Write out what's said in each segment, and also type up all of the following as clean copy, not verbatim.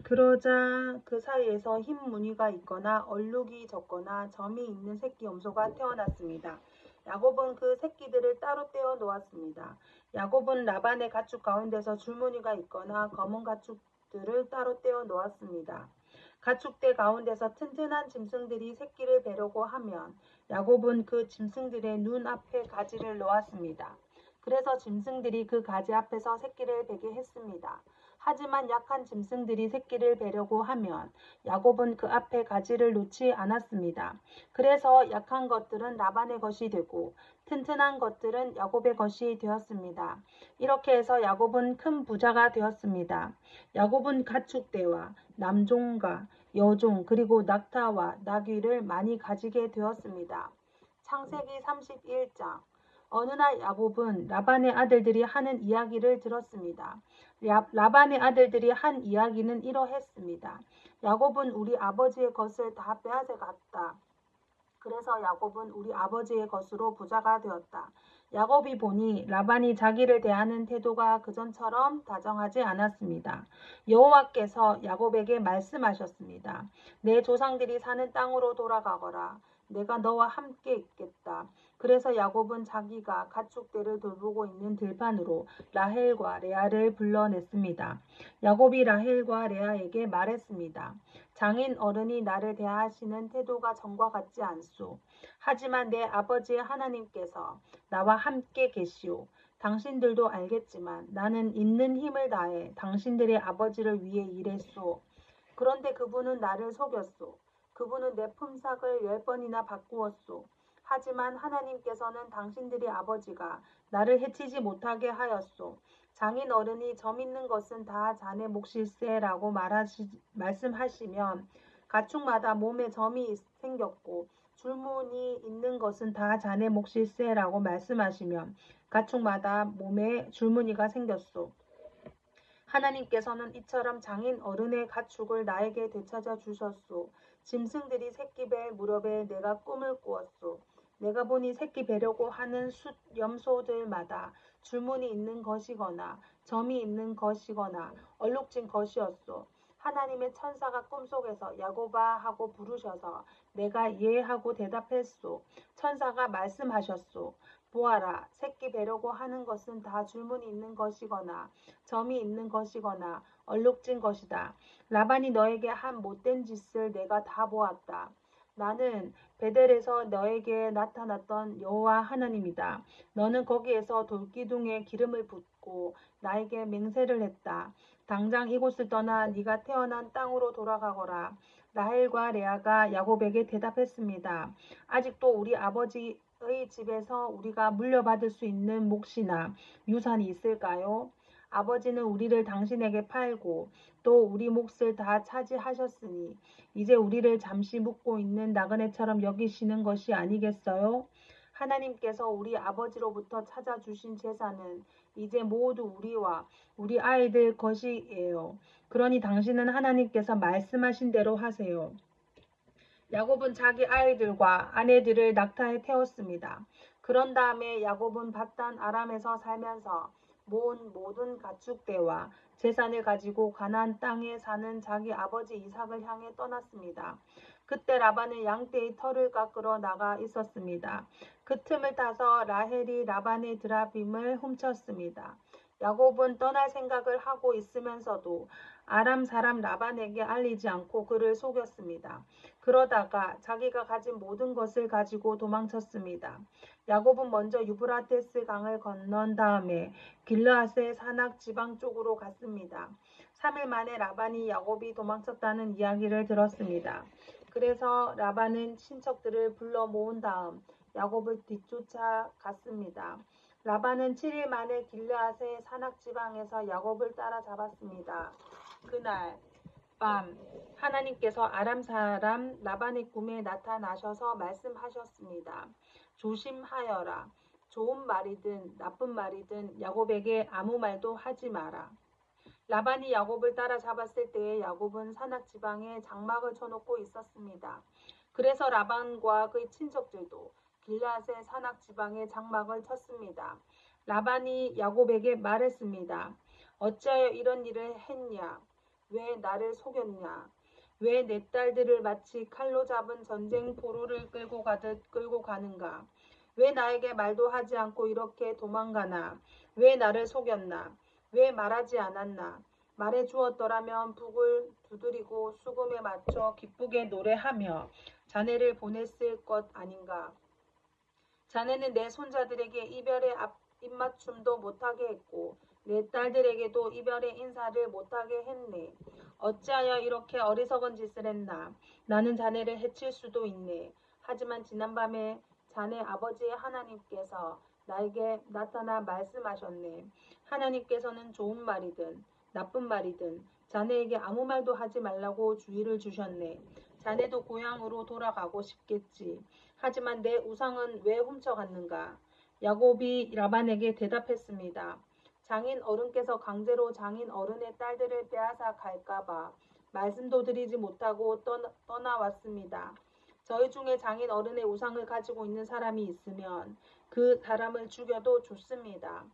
그러자 그 사이에서 흰 무늬가 있거나 얼룩이 졌거나 점이 있는 새끼 염소가 태어났습니다. 야곱은 그 새끼들을 따로 떼어 놓았습니다. 야곱은 라반의 가축 가운데서 줄무늬가 있거나 검은 가축들을 따로 떼어 놓았습니다. 가축대 가운데서 튼튼한 짐승들이 새끼를 베려고 하면 야곱은 그 짐승들의 눈 앞에 가지를 놓았습니다. 그래서 짐승들이 그 가지 앞에서 새끼를 베게 했습니다. 하지만 약한 짐승들이 새끼를 베려고 하면 야곱은 그 앞에 가지를 놓지 않았습니다. 그래서 약한 것들은 라반의 것이 되고 튼튼한 것들은 야곱의 것이 되었습니다. 이렇게 해서 야곱은 큰 부자가 되었습니다. 야곱은 가축대와 남종과 여종 그리고 낙타와 나귀를 많이 가지게 되었습니다. 창세기 31장. 어느 날 야곱은 라반의 아들들이 하는 이야기를 들었습니다. 라반의 아들들이 한 이야기는 이러했습니다. 야곱은 우리 아버지의 것을 다 빼앗아 갔다. 그래서 야곱은 우리 아버지의 것으로 부자가 되었다. 야곱이 보니 라반이 자기를 대하는 태도가 그전처럼 다정하지 않았습니다. 여호와께서 야곱에게 말씀하셨습니다. 내 조상들이 사는 땅으로 돌아가거라. 내가 너와 함께 있겠다. 그래서 야곱은 자기가 가축대를 돌보고 있는 들판으로 라헬과 레아를 불러냈습니다. 야곱이 라헬과 레아에게 말했습니다. 장인 어른이 나를 대하시는 태도가 전과 같지 않소. 하지만 내 아버지 하나님께서 나와 함께 계시오. 당신들도 알겠지만 나는 있는 힘을 다해 당신들의 아버지를 위해 일했소. 그런데 그분은 나를 속였소. 그분은 내 품삯을 10번이나 바꾸었소. 하지만 하나님께서는 당신들의 아버지가 나를 해치지 못하게 하였소. 장인 어른이 점 있는 것은 다 자네 몫일세라고 말씀하시면 가축마다 몸에 점이 생겼고 줄무늬 있는 것은 다 자네 몫일세라고 말씀하시면 가축마다 몸에 줄무늬가 생겼소. 하나님께서는 이처럼 장인 어른의 가축을 나에게 되찾아 주셨소. 짐승들이 새끼 벨 무렵에 내가 꿈을 꾸었소. 내가 보니 새끼 베려고 하는 숫 염소들마다 줄무늬 있는 것이거나 점이 있는 것이거나 얼룩진 것이었소. 하나님의 천사가 꿈속에서 야곱아 하고 부르셔서 내가 예 하고 대답했소. 천사가 말씀하셨소. 보아라, 새끼 베려고 하는 것은 다 줄무늬 있는 것이거나 점이 있는 것이거나 얼룩진 것이다. 라반이 너에게 한 못된 짓을 내가 다 보았다. 나는 베델에서 너에게 나타났던 여호와 하나님이다. 너는 거기에서 돌기둥에 기름을 붓고 나에게 맹세를 했다. 당장 이곳을 떠나 네가 태어난 땅으로 돌아가거라. 라헬과 레아가 야곱에게 대답했습니다. 아직도 우리 아버지의 집에서 우리가 물려받을 수 있는 몫이나 유산이 있을까요? 아버지는 우리를 당신에게 팔고 또 우리 몫을 다 차지하셨으니 이제 우리를 잠시 묵고 있는 나그네처럼 여기시는 것이 아니겠어요? 하나님께서 우리 아버지로부터 찾아주신 재산은 이제 모두 우리와 우리 아이들 것이에요. 그러니 당신은 하나님께서 말씀하신 대로 하세요. 야곱은 자기 아이들과 아내들을 낙타에 태웠습니다. 그런 다음에 야곱은 밧단 아람에서 살면서 모은 모든 가축대와 재산을 가지고 가나안 땅에 사는 자기 아버지 이삭을 향해 떠났습니다. 그때 라반은 양떼의 털을 깎으러 나가 있었습니다. 그 틈을 타서 라헬이 라반의 드라빔을 훔쳤습니다. 야곱은 떠날 생각을 하고 있으면서도 아람 사람 라반에게 알리지 않고 그를 속였습니다. 그러다가 자기가 가진 모든 것을 가지고 도망쳤습니다. 야곱은 먼저 유브라테스 강을 건넌 다음에 길르앗의 산악 지방 쪽으로 갔습니다. 3일 만에 라반이 야곱이 도망쳤다는 이야기를 들었습니다. 그래서 라반은 친척들을 불러 모은 다음 야곱을 뒤쫓아 갔습니다. 라반은 7일 만에 길르앗의 산악 지방에서 야곱을 따라잡았습니다. 그날 밤 하나님께서 아람 사람 라반의 꿈에 나타나셔서 말씀하셨습니다. 조심하여라. 좋은 말이든 나쁜 말이든 야곱에게 아무 말도 하지 마라. 라반이 야곱을 따라잡았을 때에 야곱은 산악 지방에 장막을 쳐놓고 있었습니다. 그래서 라반과 그의 친척들도 길르앗의 산악 지방에 장막을 쳤습니다. 라반이 야곱에게 말했습니다. 어찌하여 이런 일을 했냐? 왜 나를 속였냐? 왜 내 딸들을 마치 칼로 잡은 전쟁 포로를 끌고 가듯 끌고 가는가? 왜 나에게 말도 하지 않고 이렇게 도망가나? 왜 나를 속였나? 왜 말하지 않았나? 말해 주었더라면 북을 두드리고 수금에 맞춰 기쁘게 노래하며 자네를 보냈을 것 아닌가? 자네는 내 손자들에게 이별의 입맞춤도 못하게 했고 내 딸들에게도 이별의 인사를 못하게 했네. 어찌하여 이렇게 어리석은 짓을 했나. 나는 자네를 해칠 수도 있네. 하지만 지난밤에 자네 아버지의 하나님께서 나에게 나타나 말씀하셨네. 하나님께서는 좋은 말이든 나쁜 말이든 자네에게 아무 말도 하지 말라고 주의를 주셨네. 자네도 고향으로 돌아가고 싶겠지. 하지만 내 우상은 왜 훔쳐갔는가? 야곱이 라반에게 대답했습니다. 장인 어른께서 강제로 장인 어른의 딸들을 빼앗아 갈까봐 말씀도 드리지 못하고 떠나왔습니다. 저희 중에 장인 어른의 우상을 가지고 있는 사람이 있으면 그 사람을 죽여도 좋습니다.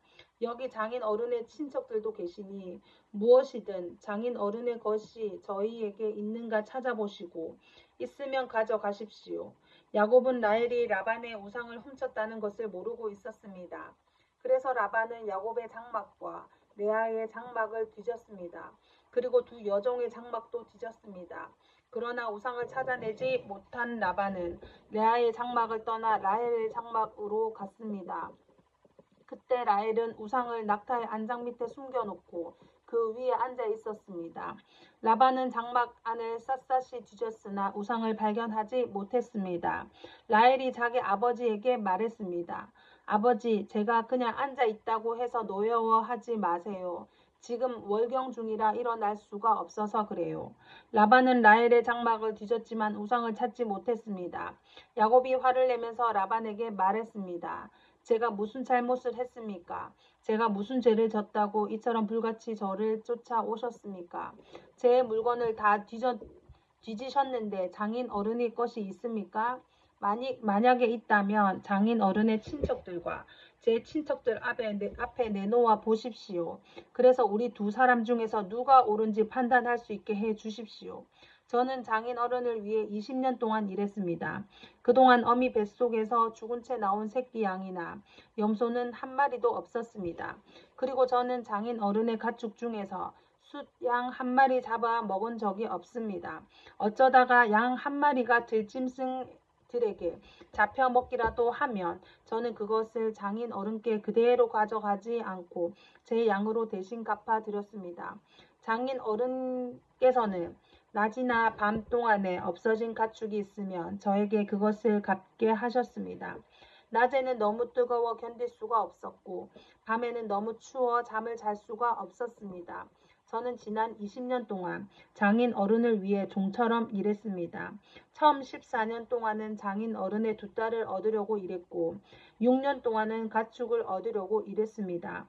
여기 장인 어른의 친척들도 계시니 무엇이든 장인 어른의 것이 저희에게 있는가 찾아보시고 있으면 가져가십시오. 야곱은 라헬이 라반의 우상을 훔쳤다는 것을 모르고 있었습니다. 그래서 라반은 야곱의 장막과 레아의 장막을 뒤졌습니다. 그리고 두 여종의 장막도 뒤졌습니다. 그러나 우상을 찾아내지 못한 라반은 레아의 장막을 떠나 라헬의 장막으로 갔습니다. 그때 라헬은 우상을 낙타의 안장 밑에 숨겨놓고 그 위에 앉아 있었습니다. 라반은 장막 안을 샅샅이 뒤졌으나 우상을 발견하지 못했습니다. 라헬이 자기 아버지에게 말했습니다. 아버지, 제가 그냥 앉아 있다고 해서 노여워하지 마세요. 지금 월경 중이라 일어날 수가 없어서 그래요. 라반은 라헬의 장막을 뒤졌지만 우상을 찾지 못했습니다. 야곱이 화를 내면서 라반에게 말했습니다. 제가 무슨 잘못을 했습니까? 제가 무슨 죄를 졌다고 이처럼 불같이 저를 쫓아오셨습니까? 제 물건을 다 뒤지셨는데 장인 어른의 것이 있습니까? 만약에 있다면 장인 어른의 친척들과 제 친척들 앞에 내놓아 보십시오. 그래서 우리 두 사람 중에서 누가 옳은지 판단할 수 있게 해 주십시오. 저는 장인 어른을 위해 20년 동안 일했습니다. 그동안 어미 뱃속에서 죽은 채 나온 새끼 양이나 염소는 한 마리도 없었습니다. 그리고 저는 장인 어른의 가축 중에서 숫양 한 마리 잡아 먹은 적이 없습니다. 어쩌다가 양 한 마리가 들짐승들에게 잡혀 먹기라도 하면 저는 그것을 장인 어른께 그대로 가져가지 않고 제 양으로 대신 갚아 드렸습니다. 장인 어른께서는 낮이나 밤 동안에 없어진 가축이 있으면 저에게 그것을 갚게 하셨습니다. 낮에는 너무 뜨거워 견딜 수가 없었고 밤에는 너무 추워 잠을 잘 수가 없었습니다. 저는 지난 20년 동안 장인 어른을 위해 종처럼 일했습니다. 처음 14년 동안은 장인 어른의 두 딸을 얻으려고 일했고 6년 동안은 가축을 얻으려고 일했습니다.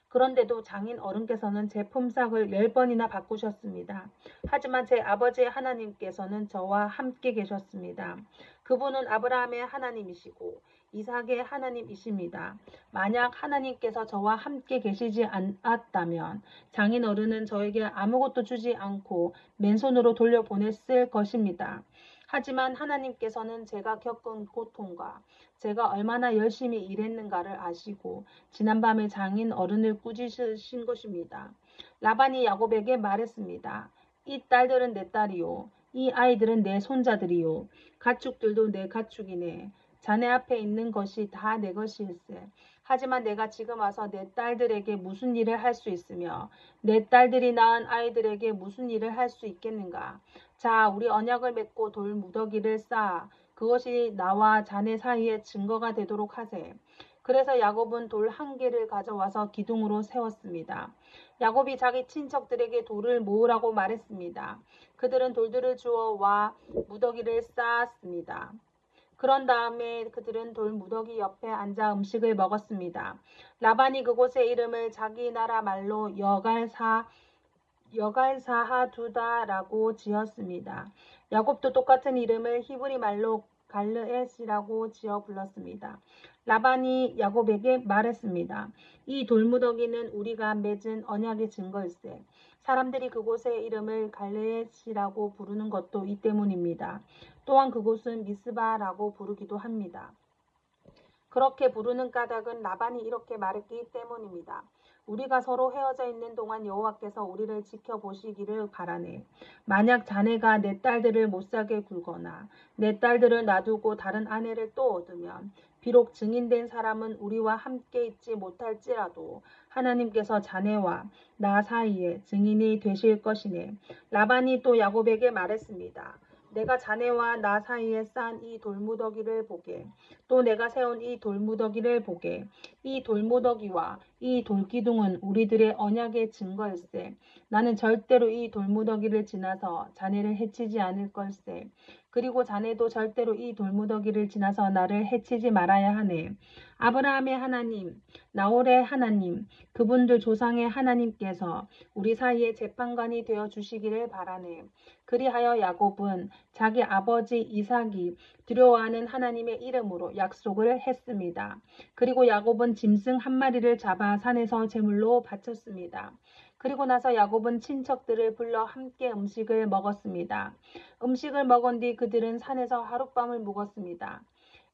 그런데도 장인 어른께서는 제 품삯을 10번이나 바꾸셨습니다. 하지만 제 아버지 하나님께서는 저와 함께 계셨습니다. 그분은 아브라함의 하나님이시고 이삭의 하나님이십니다. 만약 하나님께서 저와 함께 계시지 않았다면 장인 어른은 저에게 아무것도 주지 않고 맨손으로 돌려보냈을 것입니다. 하지만 하나님께서는 제가 겪은 고통과 제가 얼마나 열심히 일했는가를 아시고 지난밤에 장인 어른을 꾸짖으신 것입니다. 라반이 야곱에게 말했습니다. 이 딸들은 내 딸이요. 이 아이들은 내 손자들이요. 가축들도 내 가축이네. 자네 앞에 있는 것이 다 내 것일세. 하지만 내가 지금 와서 내 딸들에게 무슨 일을 할 수 있으며 내 딸들이 낳은 아이들에게 무슨 일을 할 수 있겠는가. 자, 우리 언약을 맺고 돌 무더기를 쌓아 그것이 나와 자네 사이에 증거가 되도록 하세. 그래서 야곱은 돌 한 개를 가져와서 기둥으로 세웠습니다. 야곱이 자기 친척들에게 돌을 모으라고 말했습니다. 그들은 돌들을 주워 와 무더기를 쌓았습니다. 그런 다음에 그들은 돌 무더기 옆에 앉아 음식을 먹었습니다. 라반이 그곳의 이름을 자기 나라 말로 여갈사하두다라고 지었습니다. 야곱도 똑같은 이름을 히브리 말로 갈르엣이라고 지어 불렀습니다. 라반이 야곱에게 말했습니다. 이 돌무더기는 우리가 맺은 언약의 증거일세. 사람들이 그곳의 이름을 갈레앗이라고 부르는 것도 이 때문입니다. 또한 그곳은 미스바라고 부르기도 합니다. 그렇게 부르는 까닭은 라반이 이렇게 말했기 때문입니다. 우리가 서로 헤어져 있는 동안 여호와께서 우리를 지켜보시기를 바라네. 만약 자네가 내 딸들을 못사게 굴거나 내 딸들을 놔두고 다른 아내를 또 얻으면 비록 증인된 사람은 우리와 함께 있지 못할지라도 하나님께서 자네와 나 사이에 증인이 되실 것이네. 라반이 또 야곱에게 말했습니다. 내가 자네와 나 사이에 쌓은 이 돌무더기를 보게. 또 내가 세운 이 돌무더기를 보게. 이 돌무더기와 이 돌기둥은 우리들의 언약의 증거일세. 나는 절대로 이 돌무더기를 지나서 자네를 해치지 않을 걸세. 그리고 자네도 절대로 이 돌무더기를 지나서 나를 해치지 말아야 하네. 아브라함의 하나님, 나홀의 하나님, 그분들 조상의 하나님께서 우리 사이에 재판관이 되어 주시기를 바라네. 그리하여 야곱은 자기 아버지 이삭이 두려워하는 하나님의 이름으로 약속을 했습니다. 그리고 야곱은 짐승 한 마리를 잡아 산에서 제물로 바쳤습니다. 그리고 나서 야곱은 친척들을 불러 함께 음식을 먹었습니다. 음식을 먹은 뒤 그들은 산에서 하룻밤을 묵었습니다.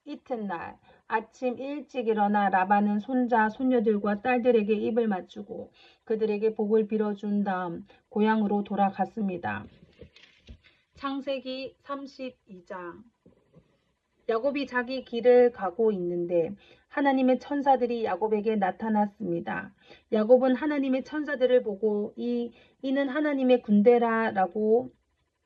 이튿날 아침 일찍 일어나 라반은 손자, 손녀들과 딸들에게 입을 맞추고 그들에게 복을 빌어준 다음 고향으로 돌아갔습니다. 창세기 32장. 야곱이 자기 길을 가고 있는데 하나님의 천사들이 야곱에게 나타났습니다. 야곱은 하나님의 천사들을 보고 이는 하나님의 군대라라고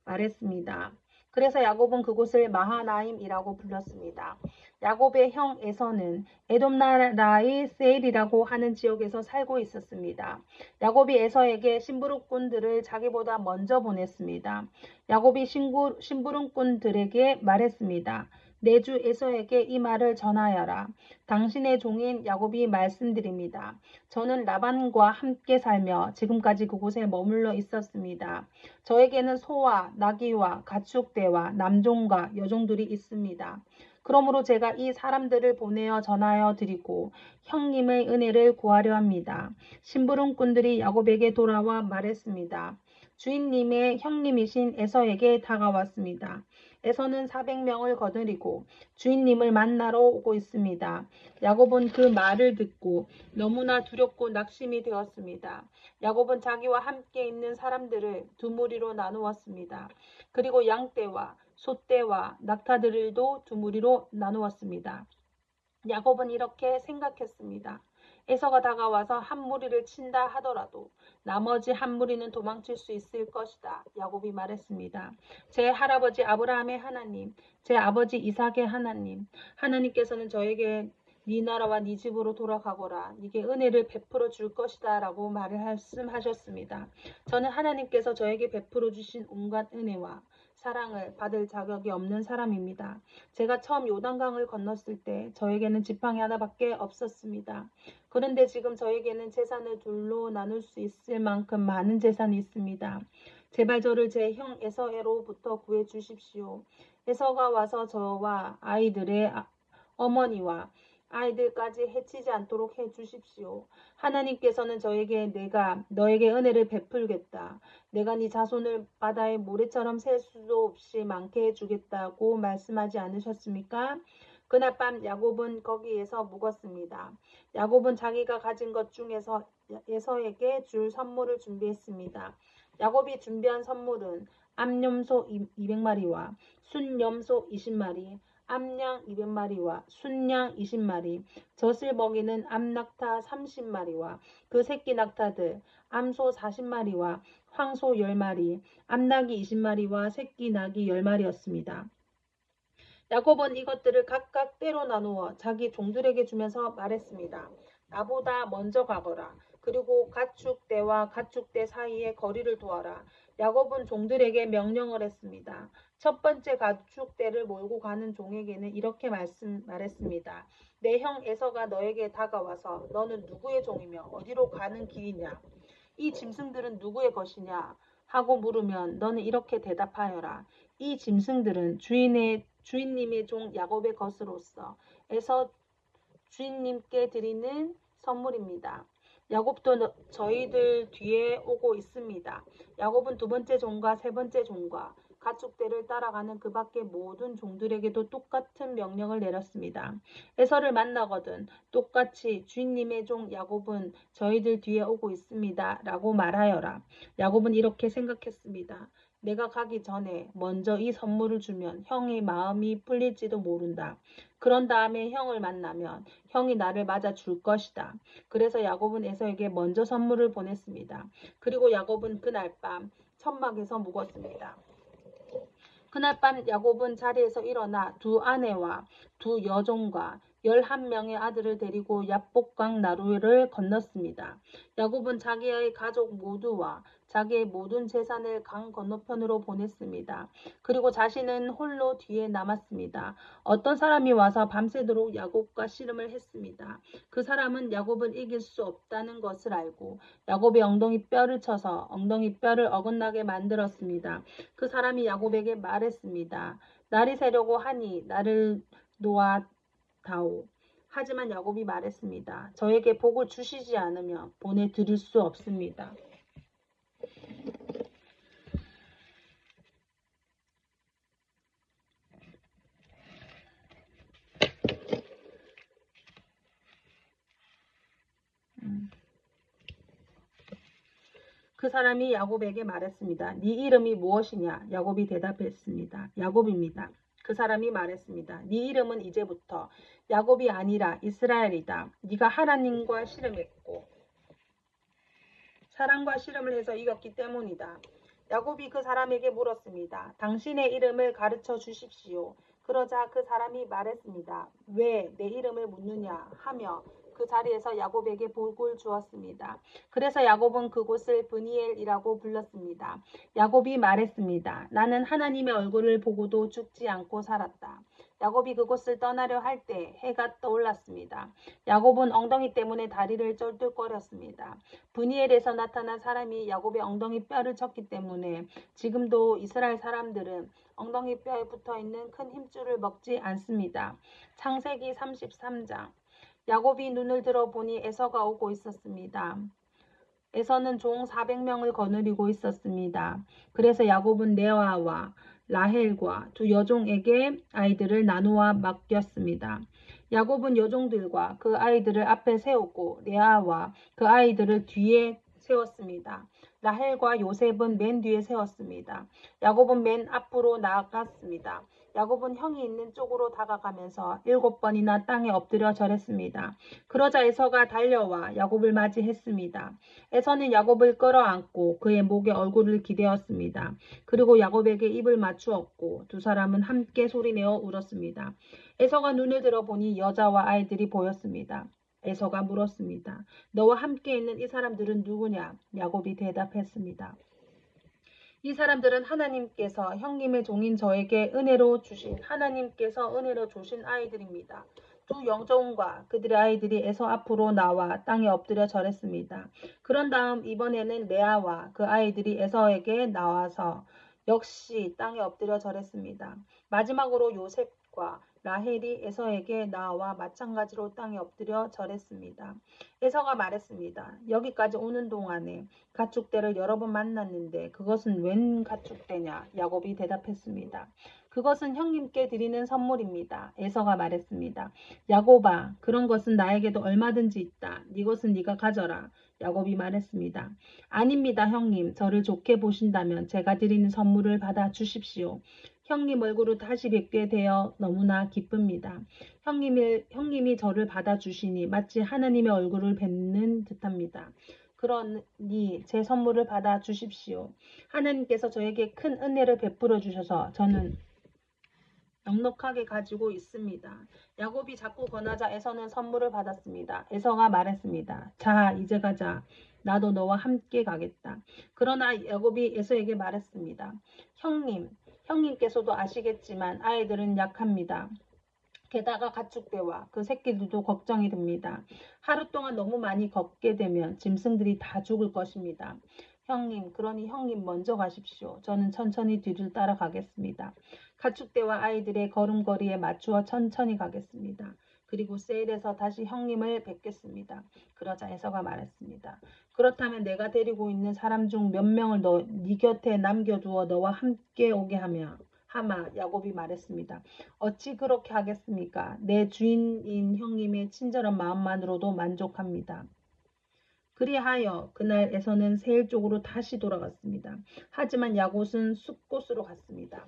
말했습니다. 그래서 야곱은 그곳을 마하나임이라고 불렀습니다. 야곱의 형 에서는 에돔 나라의 세일이라고 하는 지역에서 살고 있었습니다. 야곱이 에서에게 심부름꾼들을 자기보다 먼저 보냈습니다. 야곱이 심부름꾼들에게 말했습니다. 내 주 에서에게 이 말을 전하여라. 당신의 종인 야곱이 말씀드립니다. 저는 라반과 함께 살며 지금까지 그곳에 머물러 있었습니다. 저에게는 소와 나귀와 가축대와 남종과 여종들이 있습니다. 그러므로 제가 이 사람들을 보내어 전하여 드리고 형님의 은혜를 구하려 합니다. 심부름꾼들이 야곱에게 돌아와 말했습니다. 주인님의 형님이신 에서에게 다가왔습니다. 에서는 400명을 거느리고 주인님을 만나러 오고 있습니다. 야곱은 그 말을 듣고 너무나 두렵고 낙심이 되었습니다. 야곱은 자기와 함께 있는 사람들을 두 무리로 나누었습니다. 그리고 양떼와 소떼와 낙타들도 두 무리로 나누었습니다. 야곱은 이렇게 생각했습니다. 에서가 다가와서 한 무리를 친다 하더라도 나머지 한 무리는 도망칠 수 있을 것이다. 야곱이 말했습니다. 제 할아버지 아브라함의 하나님, 제 아버지 이삭의 하나님, 하나님께서는 저에게 네 나라와 네 집으로 돌아가거라. 네게 은혜를 베풀어 줄 것이다. 라고 말씀하셨습니다. 저는 하나님께서 저에게 베풀어 주신 온갖 은혜와 사랑을 받을 자격이 없는 사람입니다. 제가 처음 요단강을 건넜을 때 저에게는 지팡이 하나밖에 없었습니다. 그런데 지금 저에게는 재산을 둘로 나눌 수 있을 만큼 많은 재산이 있습니다. 제발 저를 제 형 에서로부터 구해 주십시오. 에서가 와서 저와 아이들의 어머니와 아이들까지 해치지 않도록 해 주십시오. 하나님께서는 저에게 내가 너에게 은혜를 베풀겠다. 내가 네 자손을 바다의 모래처럼 셀 수도 없이 많게 해주겠다고 말씀하지 않으셨습니까? 그날 밤 야곱은 거기에서 묵었습니다. 야곱은 자기가 가진 것 중에서 에서에게 줄 선물을 준비했습니다. 야곱이 준비한 선물은 암염소 200마리와 순염소 20마리, 암양 200마리와 순양 20마리, 젖을 먹이는 암낙타 30마리와 그 새끼 낙타들, 암소 40마리와 황소 10마리, 암낙이 20마리와 새끼 낙이 10마리였습니다. 야곱은 이것들을 각각 때로 나누어 자기 종들에게 주면서 말했습니다. 나보다 먼저 가거라. 그리고 가축대와 가축대 사이에 거리를 두어라. 야곱은 종들에게 명령을 했습니다. 첫 번째 가축대를 몰고 가는 종에게는 이렇게 말했습니다. 내 형 에서가 너에게 다가와서 너는 누구의 종이며 어디로 가는 길이냐? 이 짐승들은 누구의 것이냐? 하고 물으면 너는 이렇게 대답하여라. 이 짐승들은 주인님의 종 야곱의 것으로서 에서 주인님께 드리는 선물입니다. 야곱도 저희들 뒤에 오고 있습니다. 야곱은 두 번째 종과 세 번째 종과 가축대를 따라가는 그 밖의 모든 종들에게도 똑같은 명령을 내렸습니다. 에서를 만나거든 똑같이 주인님의 종 야곱은 저희들 뒤에 오고 있습니다. 라고 말하여라. 야곱은 이렇게 생각했습니다. 내가 가기 전에 먼저 이 선물을 주면 형의 마음이 풀릴지도 모른다. 그런 다음에 형을 만나면 형이 나를 맞아 줄 것이다. 그래서 야곱은 에서에게 먼저 선물을 보냈습니다. 그리고 야곱은 그날 밤 천막에서 묵었습니다. 그날 밤 야곱은 자리에서 일어나 두 아내와 두 여종과 11명의 아들을 데리고 야복강 나루를 건넜습니다. 야곱은 자기의 가족 모두와 자기의 모든 재산을 강 건너편으로 보냈습니다. 그리고 자신은 홀로 뒤에 남았습니다. 어떤 사람이 와서 밤새도록 야곱과 씨름을 했습니다. 그 사람은 야곱을 이길 수 없다는 것을 알고 야곱의 엉덩이 뼈를 쳐서 엉덩이 뼈를 어긋나게 만들었습니다. 그 사람이 야곱에게 말했습니다. 날이 새려고 하니 나를 놓아다오. 하지만 야곱이 말했습니다. 저에게 복을 주시지 않으면 보내드릴 수 없습니다. 그 사람이 야곱에게 말했습니다. 네 이름이 무엇이냐? 야곱이 대답했습니다. 야곱입니다. 그 사람이 말했습니다. 네 이름은 이제부터 야곱이 아니라 이스라엘이다. 네가 하나님과 씨름했고 사랑과 씨름을 해서 이겼기 때문이다. 야곱이 그 사람에게 물었습니다. 당신의 이름을 가르쳐 주십시오. 그러자 그 사람이 말했습니다. 왜 내 이름을 묻느냐 하며 그 자리에서 야곱에게 복을 주었습니다. 그래서 야곱은 그곳을 브니엘이라고 불렀습니다. 야곱이 말했습니다. 나는 하나님의 얼굴을 보고도 죽지 않고 살았다. 야곱이 그곳을 떠나려 할 때 해가 떠올랐습니다. 야곱은 엉덩이 때문에 다리를 쩔뚝거렸습니다. 브니엘에서 나타난 사람이 야곱의 엉덩이 뼈를 쳤기 때문에 지금도 이스라엘 사람들은 엉덩이 뼈에 붙어있는 큰 힘줄을 먹지 않습니다. 창세기 33장 야곱이 눈을 들어보니 에서가 오고 있었습니다. 에서는 종 400명을 거느리고 있었습니다. 그래서 야곱은 레아와 라헬과 두 여종에게 아이들을 나누어 맡겼습니다. 야곱은 여종들과 그 아이들을 앞에 세우고 레아와 그 아이들을 뒤에 세웠습니다. 라헬과 요셉은 맨 뒤에 세웠습니다. 야곱은 맨 앞으로 나아갔습니다. 야곱은 형이 있는 쪽으로 다가가면서 7번이나 땅에 엎드려 절했습니다. 그러자 에서가 달려와 야곱을 맞이했습니다. 에서는 야곱을 끌어안고 그의 목에 얼굴을 기대었습니다. 그리고 야곱에게 입을 맞추었고 두 사람은 함께 소리내어 울었습니다. 에서가 눈을 들어보니 여자와 아이들이 보였습니다. 에서가 물었습니다. 너와 함께 있는 이 사람들은 누구냐? 야곱이 대답했습니다. 이 사람들은 하나님께서 형님의 종인 저에게 하나님께서 은혜로 주신 아이들입니다. 두 영종과 그들의 아이들이 에서 앞으로 나와 땅에 엎드려 절했습니다. 그런 다음 이번에는 레아와 그 아이들이 에서에게 나와서 역시 땅에 엎드려 절했습니다. 마지막으로 요셉과 라헬이 에서에게 나와 마찬가지로 땅에 엎드려 절했습니다. 에서가 말했습니다. 여기까지 오는 동안에 가축대를 여러 번 만났는데 그것은 웬 가축대냐? 야곱이 대답했습니다. 그것은 형님께 드리는 선물입니다. 에서가 말했습니다. 야곱아, 그런 것은 나에게도 얼마든지 있다. 이것은 네가 가져라. 야곱이 말했습니다. 아닙니다, 형님. 저를 좋게 보신다면 제가 드리는 선물을 받아 주십시오. 형님 얼굴을 다시 뵙게 되어 너무나 기쁩니다. 형님이 저를 받아주시니 마치 하나님의 얼굴을 뵙는 듯합니다. 그러니 제 선물을 받아 주십시오. 하나님께서 저에게 큰 은혜를 베풀어 주셔서 저는 넉넉하게 가지고 있습니다. 야곱이 자꾸 권하자 에서는 선물을 받았습니다. 에서가 말했습니다. 자, 이제 가자. 나도 너와 함께 가겠다. 그러나 야곱이 에서에게 말했습니다. 형님께서도 아시겠지만 아이들은 약합니다. 게다가 가축대와 그 새끼들도 걱정이 됩니다. 하루 동안 너무 많이 걷게 되면 짐승들이 다 죽을 것입니다. 그러니 형님 먼저 가십시오. 저는 천천히 뒤를 따라가겠습니다. 가축대와 아이들의 걸음걸이에 맞추어 천천히 가겠습니다. 그리고 세일에서 다시 형님을 뵙겠습니다. 그러자 에서가 말했습니다. 그렇다면 내가 데리고 있는 사람 중 몇 명을 네 곁에 남겨두어 너와 함께 오게 하마 야곱이 말했습니다. 어찌 그렇게 하겠습니까? 내 주인인 형님의 친절한 마음만으로도 만족합니다. 그리하여 그날 에서는 세일 쪽으로 다시 돌아갔습니다. 하지만 야곱은 숲곳으로 갔습니다.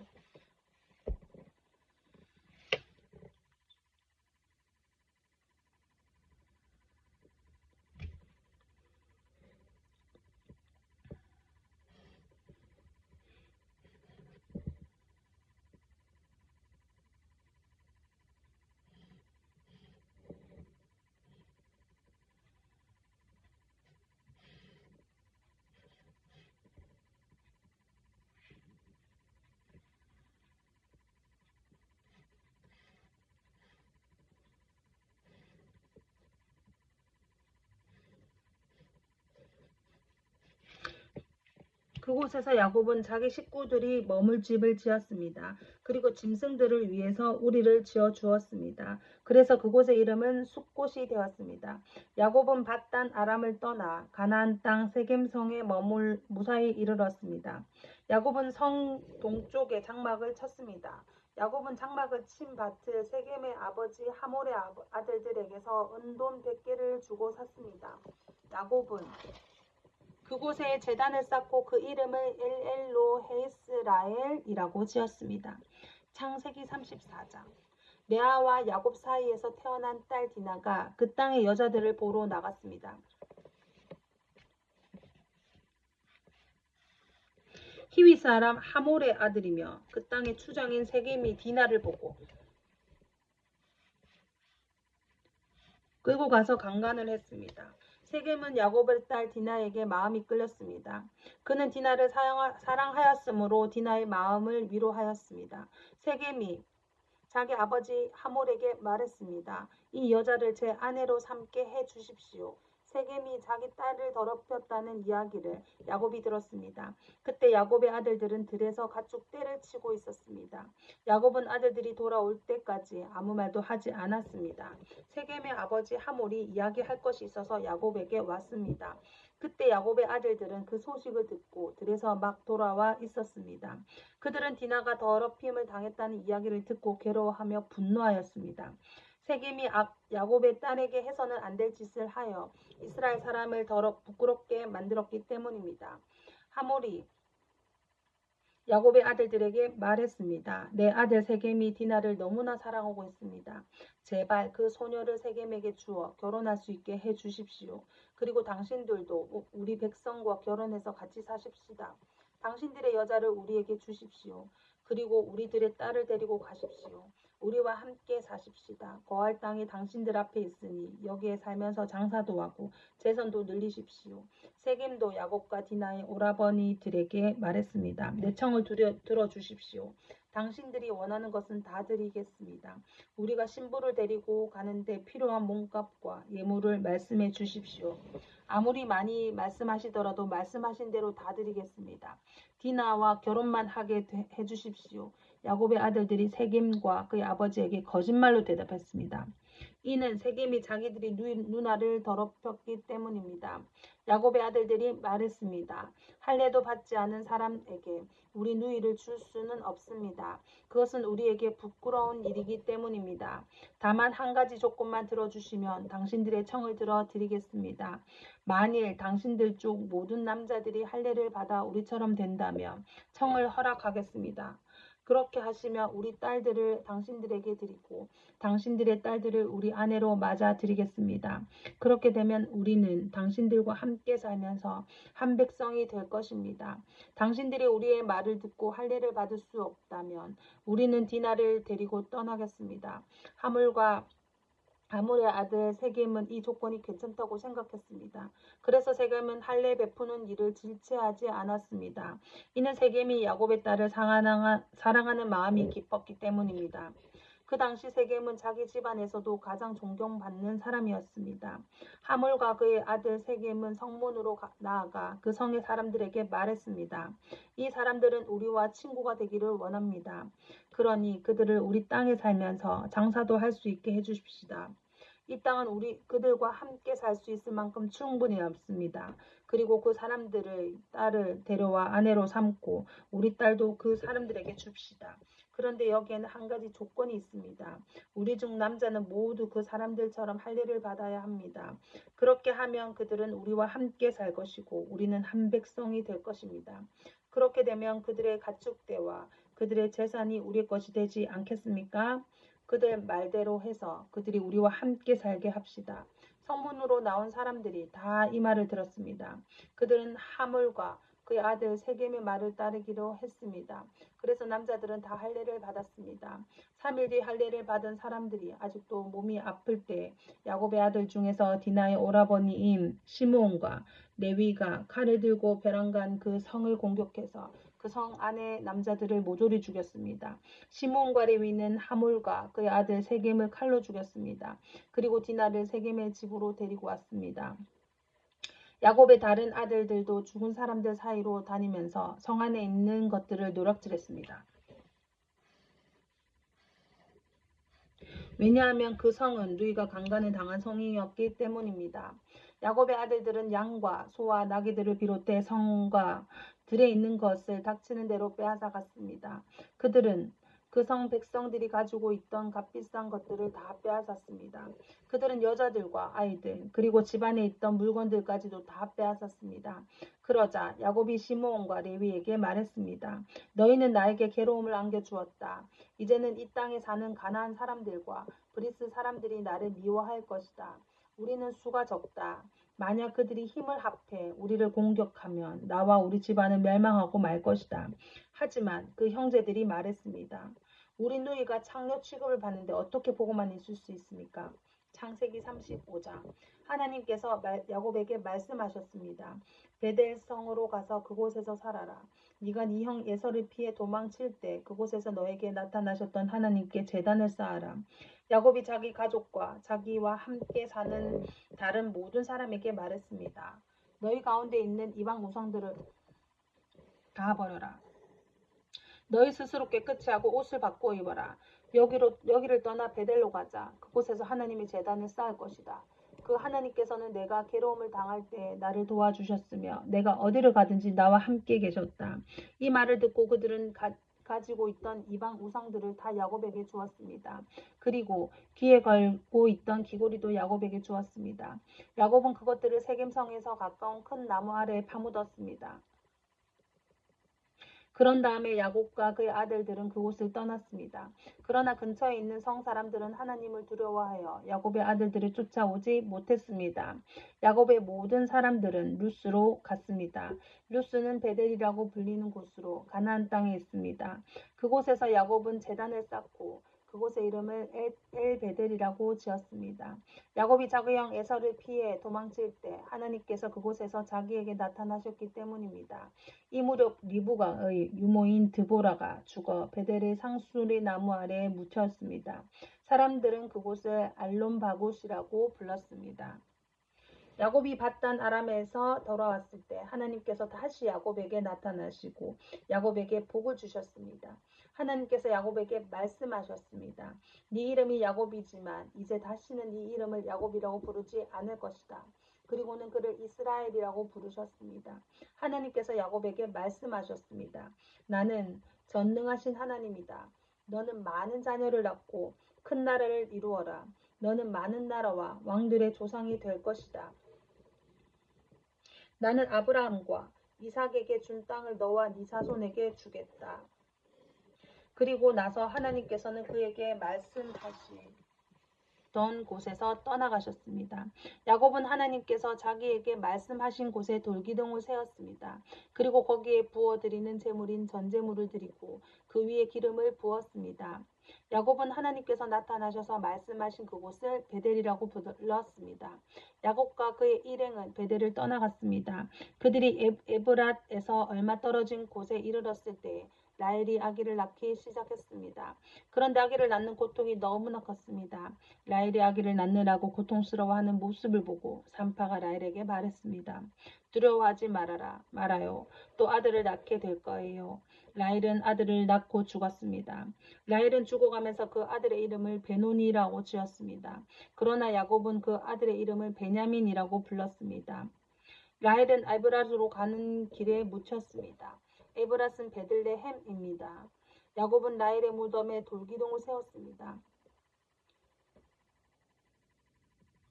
그곳에서 야곱은 자기 식구들이 머물 집을 지었습니다. 그리고 짐승들을 위해서 우리를 지어 주었습니다. 그래서 그곳의 이름은 숲곳이 되었습니다. 야곱은 밧단 아람을 떠나 가나안 땅 세겜성에 무사히 이르렀습니다. 야곱은 성 동쪽에 장막을 쳤습니다. 야곱은 장막을 친 밭을 세겜의 아버지 하몰의 아들들에게서 은돈 100개를 주고 샀습니다. 야곱은 그곳에 제단을 쌓고 그 이름을 엘엘로헤이스라엘이라고 지었습니다. 창세기 34장. 레아와 야곱 사이에서 태어난 딸 디나가 그 땅의 여자들을 보러 나갔습니다. 히위 사람 하몰의 아들이며 그 땅의 추장인 세겜이 디나를 보고 끌고 가서 강간을 했습니다. 세겜은 야곱의 딸 디나에게 마음이 끌렸습니다. 그는 디나를 사랑하였으므로 디나의 마음을 위로하였습니다. 세겜이 자기 아버지 하몰에게 말했습니다. 이 여자를 제 아내로 삼게 해 주십시오. 세겜이 자기 딸을 더럽혔다는 이야기를 야곱이 들었습니다. 그때 야곱의 아들들은 들에서 가축 떼를 치고 있었습니다. 야곱은 아들들이 돌아올 때까지 아무 말도 하지 않았습니다. 세겜의 아버지 하몰이 이야기할 것이 있어서 야곱에게 왔습니다. 그때 야곱의 아들들은 그 소식을 듣고 들에서 막 돌아와 있었습니다. 그들은 디나가 더럽힘을 당했다는 이야기를 듣고 괴로워하며 분노하였습니다. 세겜이 야곱의 딸에게 해서는 안 될 짓을 하여 이스라엘 사람을 부끄럽게 만들었기 때문입니다. 하몰이 야곱의 아들들에게 말했습니다. 내 아들 세겜이 디나를 너무나 사랑하고 있습니다. 제발 그 소녀를 세겜에게 주어 결혼할 수 있게 해 주십시오. 그리고 당신들도 우리 백성과 결혼해서 같이 사십시다. 당신들의 여자를 우리에게 주십시오. 그리고 우리들의 딸을 데리고 가십시오. 우리와 함께 사십시다. 거할 땅이 당신들 앞에 있으니 여기에 살면서 장사도 하고 재산도 늘리십시오. 세겜도 야곱과 디나의 오라버니들에게 말했습니다. 내 청을 들어주십시오. 당신들이 원하는 것은 다 드리겠습니다. 우리가 신부를 데리고 가는데 필요한 몸값과 예물을 말씀해 주십시오. 아무리 많이 말씀하시더라도 말씀하신 대로 다 드리겠습니다. 디나와 결혼만 하게 해주십시오. 야곱의 아들들이 세겜과 그의 아버지에게 거짓말로 대답했습니다. 이는 세겜이 자기들이 누나를 더럽혔기 때문입니다. 야곱의 아들들이 말했습니다. 할례도 받지 않은 사람에게 우리 누이를 줄 수는 없습니다. 그것은 우리에게 부끄러운 일이기 때문입니다. 다만 한 가지 조건만 들어주시면 당신들의 청을 들어드리겠습니다. 만일 당신들 쪽 모든 남자들이 할례를 받아 우리처럼 된다면 청을 허락하겠습니다. 그렇게 하시면 우리 딸들을 당신들에게 드리고 당신들의 딸들을 우리 아내로 맞아 드리겠습니다. 그렇게 되면 우리는 당신들과 함께 살면서 한 백성이 될 것입니다. 당신들이 우리의 말을 듣고 할례를 받을 수 없다면 우리는 디나를 데리고 떠나겠습니다. 하몰의 아들 세겜은 이 조건이 괜찮다고 생각했습니다. 그래서 세겜은 할례 베푸는 일을 질체하지 않았습니다. 이는 세겜이 야곱의 딸을 사랑하는 마음이 깊었기 때문입니다. 그 당시 세겜은 자기 집안에서도 가장 존경받는 사람이었습니다. 하몰과 그의 아들 세겜은 성문으로 나아가 그 성의 사람들에게 말했습니다. 이 사람들은 우리와 친구가 되기를 원합니다. 그러니 그들을 우리 땅에 살면서 장사도 할 수 있게 해주십시다. 이 땅은 그들과 함께 살 수 있을 만큼 충분히 넓습니다. 그리고 그 사람들의 딸을 데려와 아내로 삼고 우리 딸도 그 사람들에게 줍시다. 그런데 여기에는 한 가지 조건이 있습니다. 우리 중 남자는 모두 그 사람들처럼 할례를 받아야 합니다. 그렇게 하면 그들은 우리와 함께 살 것이고 우리는 한 백성이 될 것입니다. 그렇게 되면 그들의 가축대와 그들의 재산이 우리 것이 되지 않겠습니까? 그들 말대로 해서 그들이 우리와 함께 살게 합시다. 성문으로 나온 사람들이 다 이 말을 들었습니다. 그들은 하물과 그의 아들 세겜의 말을 따르기로 했습니다. 그래서 남자들은 다 할례를 받았습니다. 3일 뒤 할례를 받은 사람들이 아직도 몸이 아플 때 야곱의 아들 중에서 디나의 오라버니인 시므온과 레위가 칼을 들고 벼랑간 그 성을 공격해서 그 성 안의 남자들을 모조리 죽였습니다. 시므온과 레위는 하몰과 그의 아들 세겜을 칼로 죽였습니다. 그리고 디나를 세겜의 집으로 데리고 왔습니다. 야곱의 다른 아들들도 죽은 사람들 사이로 다니면서 성 안에 있는 것들을 노략질했습니다. 왜냐하면 그 성은 누이가 강간을 당한 성이었기 때문입니다. 야곱의 아들들은 양과 소와 나귀들을 비롯해 성과 들에 있는 것을 닥치는 대로 빼앗아 갔습니다. 그들은 그 성 백성들이 가지고 있던 값비싼 것들을 다 빼앗았습니다. 그들은 여자들과 아이들 그리고 집안에 있던 물건들까지도 다 빼앗았습니다. 그러자 야곱이 시므온과 레위에게 말했습니다. 너희는 나에게 괴로움을 안겨주었다. 이제는 이 땅에 사는 가나안 사람들과 브리스 사람들이 나를 미워할 것이다. 우리는 수가 적다. 만약 그들이 힘을 합해 우리를 공격하면 나와 우리 집안은 멸망하고 말 것이다. 하지만 그 형제들이 말했습니다. 우리 누이가 창녀 취급을 받는데 어떻게 보고만 있을 수 있습니까? 창세기 35장. 하나님께서 야곱에게 말씀하셨습니다. 베델성으로 가서 그곳에서 살아라. 네가 네 형 에서를 피해 도망칠 때 그곳에서 너에게 나타나셨던 하나님께 제단을 쌓아라. 야곱이 자기 가족과 자기와 함께 사는 다른 모든 사람에게 말했습니다. 너희 가운데 있는 이방 우상들을 다 버려라. 너희 스스로 깨끗이 하고 옷을 바꿔 입어라. 여기를 떠나 베델로 가자. 그곳에서 하나님의 제단을 쌓을 것이다. 그 하나님께서는 내가 괴로움을 당할 때 나를 도와주셨으며 내가 어디를 가든지 나와 함께 계셨다. 이 말을 듣고 그들은 가지고 있던 이방 우상들을 다 야곱에게 주었습니다. 그리고 귀에 걸고 있던 귀고리도 야곱에게 주었습니다. 야곱은 그것들을 세겜성에서 가까운 큰 나무 아래에 파묻었습니다. 그런 다음에 야곱과 그의 아들들은 그곳을 떠났습니다. 그러나 근처에 있는 성 사람들은 하나님을 두려워하여 야곱의 아들들을 쫓아오지 못했습니다. 야곱의 모든 사람들은 루스로 갔습니다. 루스는 베델이라고 불리는 곳으로 가나안 땅에 있습니다. 그곳에서 야곱은 제단을 쌓고 그곳의 이름을 엘베델이라고 지었습니다. 야곱이 자기 형 에서를 피해 도망칠 때 하나님께서 그곳에서 자기에게 나타나셨기 때문입니다. 이 무렵 리브가의 유모인 드보라가 죽어 베델의 상수리 나무 아래에 묻혔습니다. 사람들은 그곳을 알론바곳이라고 불렀습니다. 야곱이 밧단 아람에서 돌아왔을 때 하나님께서 다시 야곱에게 나타나시고 야곱에게 복을 주셨습니다. 하나님께서 야곱에게 말씀하셨습니다. 네 이름이 야곱이지만 이제 다시는 네 이름을 야곱이라고 부르지 않을 것이다. 그리고는 그를 이스라엘이라고 부르셨습니다. 하나님께서 야곱에게 말씀하셨습니다. 나는 전능하신 하나님이다. 너는 많은 자녀를 낳고 큰 나라를 이루어라. 너는 많은 나라와 왕들의 조상이 될 것이다. 나는 아브라함과 이삭에게 준 땅을 너와 네 자손에게 주겠다. 그리고 나서 하나님께서는 그에게 말씀하시던 곳에서 떠나가셨습니다. 야곱은 하나님께서 자기에게 말씀하신 곳에 돌기둥을 세웠습니다. 그리고 거기에 부어드리는 제물인 전제물을 드리고 그 위에 기름을 부었습니다. 야곱은 하나님께서 나타나셔서 말씀하신 그곳을 베델이라고 불렀습니다. 야곱과 그의 일행은 베델을 떠나갔습니다. 그들이 에브랏에서 얼마 떨어진 곳에 이르렀을 때 라헬이 아기를 낳기 시작했습니다. 그런데 아기를 낳는 고통이 너무나 컸습니다. 라헬이 아기를 낳느라고 고통스러워하는 모습을 보고 산파가 라헬에게 말했습니다. 두려워하지 말아요. 또 아들을 낳게 될 거예요. 라헬은 아들을 낳고 죽었습니다. 라헬은 죽어가면서 그 아들의 이름을 베노니라고 지었습니다. 그러나 야곱은 그 아들의 이름을 베냐민이라고 불렀습니다. 라헬은 에브라스로 가는 길에 묻혔습니다. 에브라스는 베들레헴입니다. 야곱은 라헬의 무덤에 돌기둥을 세웠습니다.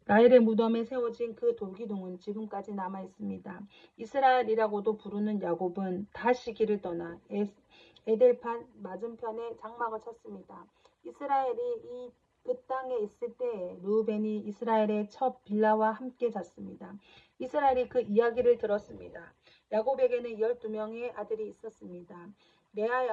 라헬의 무덤에 세워진 그 돌기둥은 지금까지 남아 있습니다. 이스라엘이라고도 부르는 야곱은 다시 길을 떠나 에델판 맞은편에 장막을 쳤습니다. 이스라엘이 그 땅에 있을 때에 르우벤이 이스라엘의 첫 빌라와 함께 잤습니다. 이스라엘이 그 이야기를 들었습니다. 야곱에게는 12명의 아들이 있었습니다. 레아의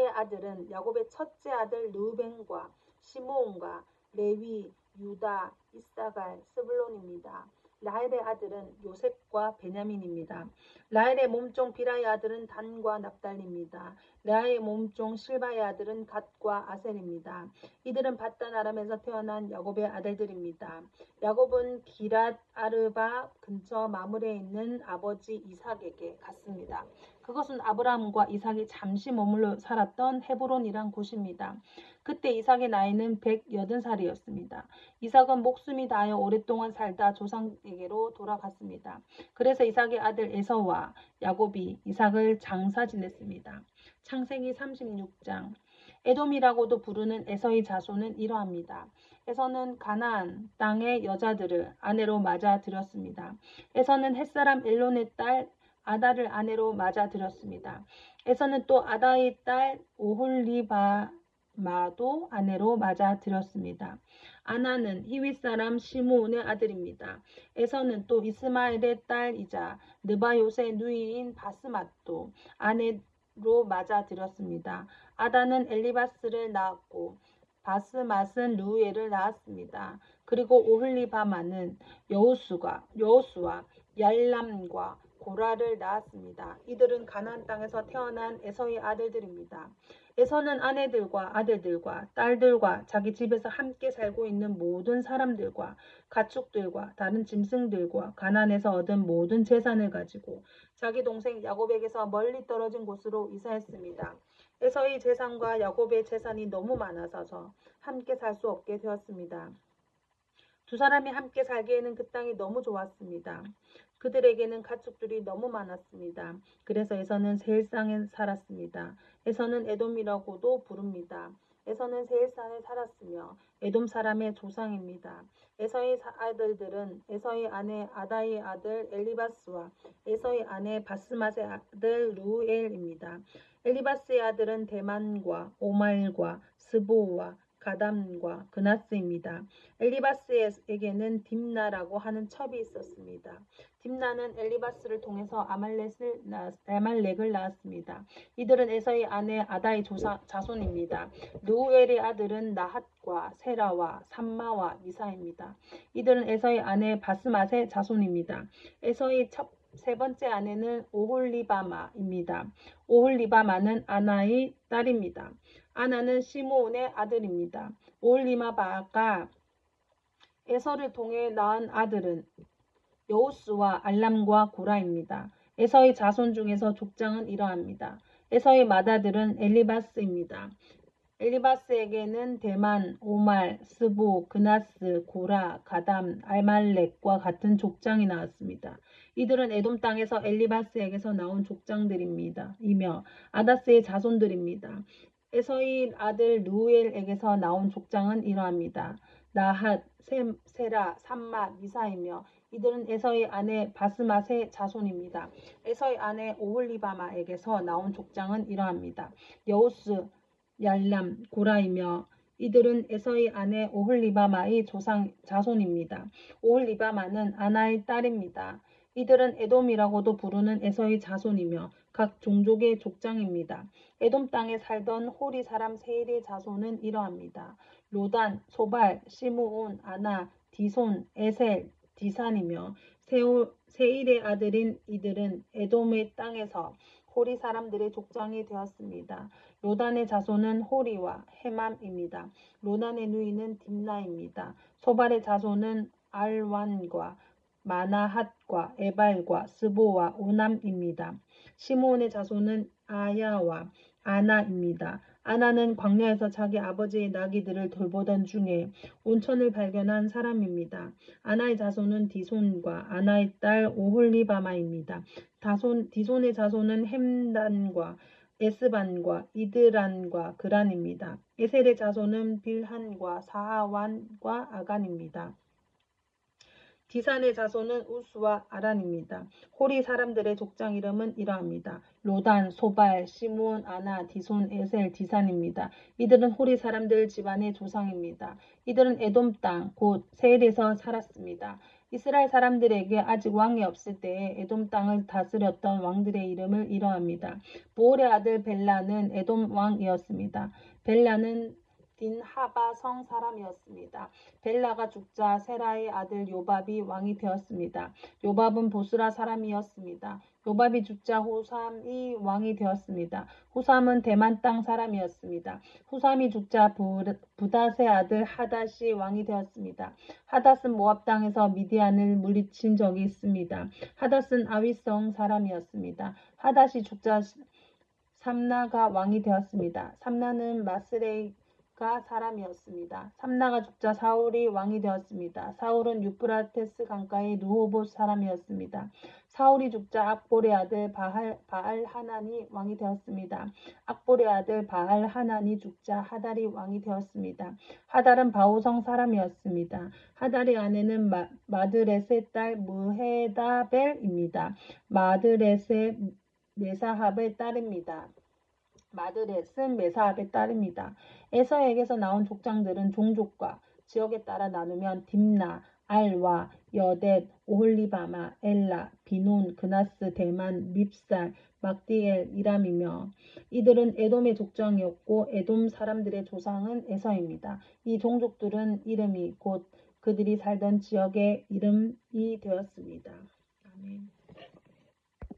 아들은 야곱의 첫째 아들 르우벤과 시므온과 레위, 유다, 이사갈, 스불론입니다. 라헬의 아들은 요셉과 베냐민입니다. 라헬의 몸종 비라의 아들은 단과 납달리입니다. 레아의 몸종 실바의 아들은 갓과 아셀입니다. 이들은 바단 아람에서 태어난 야곱의 아들들입니다. 야곱은 기랏 아르바 근처 마물에 있는 아버지 이삭에게 갔습니다. 그것은 아브라함과 이삭이 잠시 머물러 살았던 헤브론이란 곳입니다. 그때 이삭의 나이는 180살이었습니다. 이삭은 목숨이 다하여 오랫동안 살다 조상에게로 돌아갔습니다. 그래서 이삭의 아들 에서와 야곱이 이삭을 장사 지냈습니다. 창세기 36장. 에돔이라고도 부르는 에서의 자손은 이러합니다. 에서는 가나안 땅의 여자들을 아내로 맞아 들였습니다. 에서는 햇사람 엘론의 딸 아다를 아내로 맞아 들였습니다. 에서는 또 아다의 딸 오홀리바마도 아내로 맞아 들였습니다. 아나는 히윗 사람 시므온의 아들입니다. 에서는 또 이스마엘의 딸이자 느바요의 누이인 바스맛도 아내로 맞아 들였습니다. 아다는 엘리바스를 낳았고 바스맛은 르우엘을 낳았습니다. 그리고 오홀리바마는 여호수와 얄람과 고라를 낳았습니다. 이들은 가나안 땅에서 태어난 에서의 아들들입니다. 에서는 아내들과 아들들과 딸들과 자기 집에서 함께 살고 있는 모든 사람들과 가축들과 다른 짐승들과 가나안에서 얻은 모든 재산을 가지고 자기 동생 야곱에게서 멀리 떨어진 곳으로 이사했습니다. 에서의 재산과 야곱의 재산이 너무 많아서 함께 살 수 없게 되었습니다. 두 사람이 함께 살기에는 그 땅이 너무 좋았습니다. 그들에게는 가축들이 너무 많았습니다. 그래서 에서는 세일산에 살았습니다. 에서는 에돔이라고도 부릅니다. 에서는 세일산에 살았으며 에돔 사람의 조상입니다. 에서의 아들들은 에서의 아내 아다의 아들 엘리바스와 에서의 아내 바스맛의 아들 루엘입니다. 엘리바스의 아들은 데만과 오말과 스보와 가담과 그나스입니다. 엘리바스에게는 딥나라고 하는 첩이 있었습니다. 딥나는 엘리바스를 통해서 아말렉을 낳았습니다. 이들은 에서의 아내 아다의 자손입니다. 르우엘의 아들은 나핫과 세라와 삼마와 미사입니다. 이들은 에서의 아내 바스맛의 자손입니다. 에서의 세 번째 아내는 오홀리바마입니다. 오홀리바마는 아나의 딸입니다. 아나는 시므온의 아들입니다. 오홀리바마가 에서를 통해 낳은 아들은 여호수와 알람과 고라입니다. 에서의 자손 중에서 족장은 이러합니다. 에서의 맏아들은 엘리바스입니다. 엘리바스에게는 데만, 오말, 스보, 그나스, 고라, 가담, 알말렉과 같은 족장이 나왔습니다. 이들은 에돔 땅에서 엘리바스에게서 나온 족장들입니다. 이며 아다스의 자손들입니다. 에서의 아들 루엘에게서 나온 족장은 이러합니다. 나핫, 세라, 삼마, 미사이며 이들은 에서의 아내 바스맛의 자손입니다. 에서의 아내 오홀리바마에게서 나온 족장은 이러합니다. 여호스, 얄람, 고라이며 이들은 에서의 아내 오홀리바마의 자손입니다. 오홀리바마는 아나의 딸입니다. 이들은 에돔이라고도 부르는 에서의 자손이며 각 종족의 족장입니다. 에돔 땅에 살던 호리 사람 세일의 자손은 이러합니다. 로단, 소발, 시므온, 아나, 디손, 에셀, 디산이며 세일의 아들인 이들은 에돔의 땅에서 호리 사람들의 족장이 되었습니다. 로단의 자손은 호리와 헤맘입니다. 로단의 누이는 딥나입니다. 소발의 자손은 알완과 마나핫과 에발과 스보와 오남입니다. 시므온의 자손은 아야와 아나입니다. 아나는 광야에서 자기 아버지의 나귀들을 돌보던 중에 온천을 발견한 사람입니다. 아나의 자손은 디손과 아나의 딸 오홀리바마입니다. 디손의 자손은 햄단과 에스반과 이드란과 그란입니다. 에셀의 자손은 빌한과 사하완과 아간입니다. 디산의 자손은 우스와 아란입니다. 호리 사람들의 족장 이름은 이러합니다. 로단, 소발, 시므온, 아나, 디손, 에셀, 디산입니다. 이들은 호리 사람들 집안의 조상입니다. 이들은 에돔 땅, 곧 세일에서 살았습니다. 이스라엘 사람들에게 아직 왕이 없을 때에 에돔 땅을 다스렸던 왕들의 이름을 이러합니다. 부올의 아들 벨라는 에돔 왕이었습니다. 벨라는 딘하바 성 사람이었습니다. 벨라가 죽자 세라의 아들 요밥이 왕이 되었습니다. 요밥은 보스라 사람이었습니다. 요밥이 죽자 후삼이 왕이 되었습니다. 후삼은 대만 땅 사람이었습니다. 후삼이 죽자 부닷의 아들 하닷이 왕이 되었습니다. 하닷은 모압 땅에서 미디안을 물리친 적이 있습니다. 하닷은 아위성 사람이었습니다. 하닷이 죽자 삼나가 왕이 되었습니다. 삼나는 마스레이가 사람이었습니다. 삼나가 죽자 사울이 왕이 되었습니다. 사울은 유프라테스 강가의 르호봇 사람이었습니다. 사울이 죽자 악볼의 아들 바알 하난이 왕이 되었습니다. 악볼의 아들 바알 하난이 죽자 하달이 왕이 되었습니다. 하달은 바오성 사람이었습니다. 하달의 아내는 마드렛의 딸 무헤다벨입니다. 마드렛의 메사합의 딸입니다. 마드렛은 메사합의 딸입니다. 에서에게서 나온 족장들은 종족과 지역에 따라 나누면 딥나, 알와, 여댓, 오홀리바마, 엘라, 비논, 그나스, 대만, 밉살, 막디엘, 이람이며 이들은 에돔의 족장이었고 에돔 사람들의 조상은 에서입니다. 이 종족들은 이름이 곧 그들이 살던 지역의 이름이 되었습니다. 아멘.